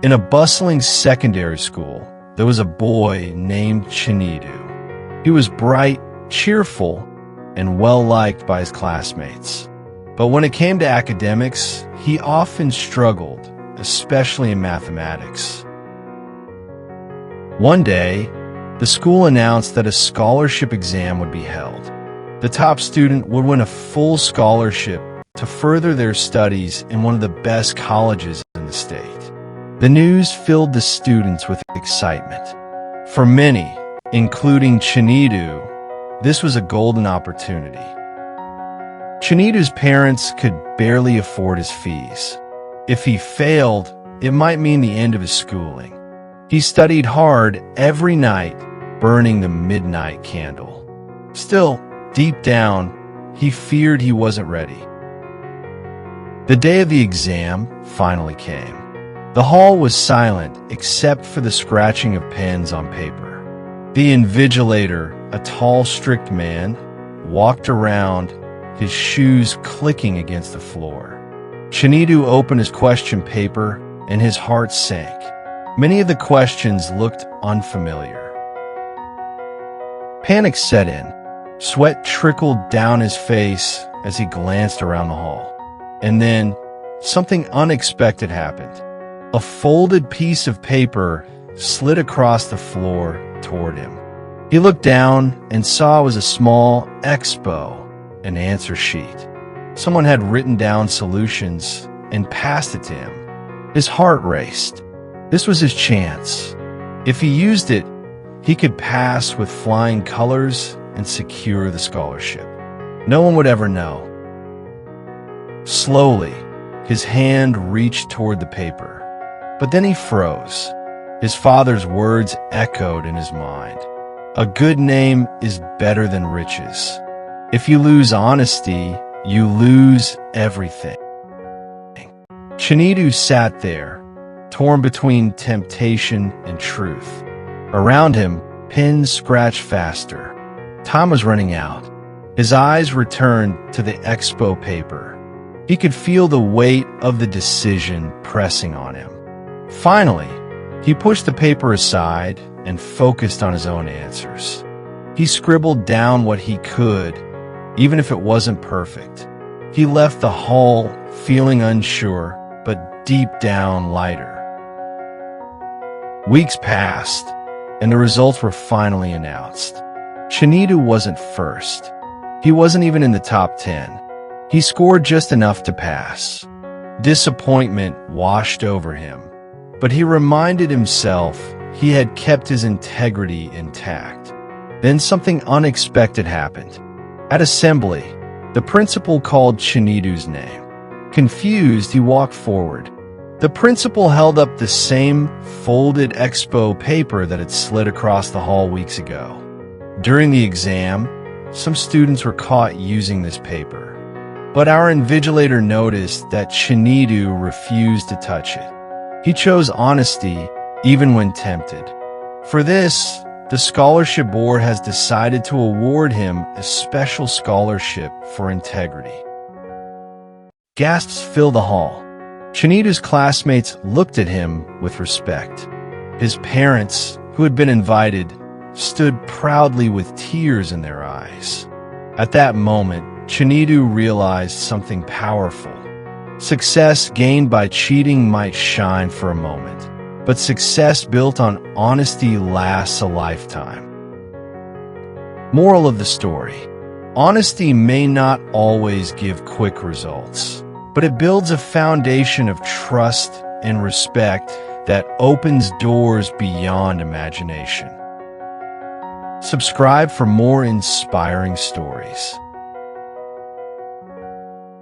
In a bustling secondary school, there was a boy named Chinedu. He was bright, cheerful, and well-liked by his classmates. But when it came to academics, he often struggled, especially in mathematics. One day, the school announced that a scholarship exam would be held. The top student would win a full scholarship to further their studies in one of the best colleges in the state. The news filled the students with excitement. For many, including Chinedu, this was a golden opportunity. Chinedu's parents could barely afford his fees. If he failed, it might mean the end of his schooling. He studied hard every night, burning the midnight candle. Still, deep down, he feared he wasn't ready. The day of the exam finally came. The hall was silent except for the scratching of pens on paper. The invigilator, a tall, strict man, walked around, his shoes clicking against the floor. Chinedu opened his question paper, and his heart sank. Many of the questions looked unfamiliar. Panic set in. Sweat trickled down his face as he glanced around the hall. And then, something unexpected happened. A folded piece of paper slid across the floor toward him. He looked down and saw it was a small expo, an answer sheet. Someone had written down solutions and passed it to him. His heart raced. This was his chance. If he used it, he could pass with flying colors and secure the scholarship. No one would ever know. Slowly, his hand reached toward the paper. But then he froze. His father's words echoed in his mind. A good name is better than riches. If you lose honesty, you lose everything. Chinedu sat there, torn between temptation and truth. Around him, pins scratched faster. Time was running out. His eyes returned to the expo paper. He could feel the weight of the decision pressing on him. Finally, he pushed the paper aside and focused on his own answers. He scribbled down what he could, even if it wasn't perfect. He left the hall feeling unsure, but deep down lighter. Weeks passed, and the results were finally announced. Chinedu wasn't first. He wasn't even in the top 10. He scored just enough to pass. Disappointment washed over him, but he reminded himself he had kept his integrity intact. Then something unexpected happened. At assembly, the principal called Chinedu's name. Confused, he walked forward. The principal held up the same folded expo paper that had slid across the hall weeks ago. During the exam, some students were caught using this paper. But our invigilator noticed that Chinedu refused to touch it. He chose honesty even when tempted. For this, the scholarship board has decided to award him a special scholarship for integrity. Gasps filled the hall. Chinedu's classmates looked at him with respect. His parents, who had been invited, stood proudly with tears in their eyes. At that moment, Chinedu realized something powerful. Success gained by cheating might shine for a moment, but success built on honesty lasts a lifetime. Moral of the story: honesty may not always give quick results, but it builds a foundation of trust and respect that opens doors beyond imagination. Subscribe for more inspiring stories.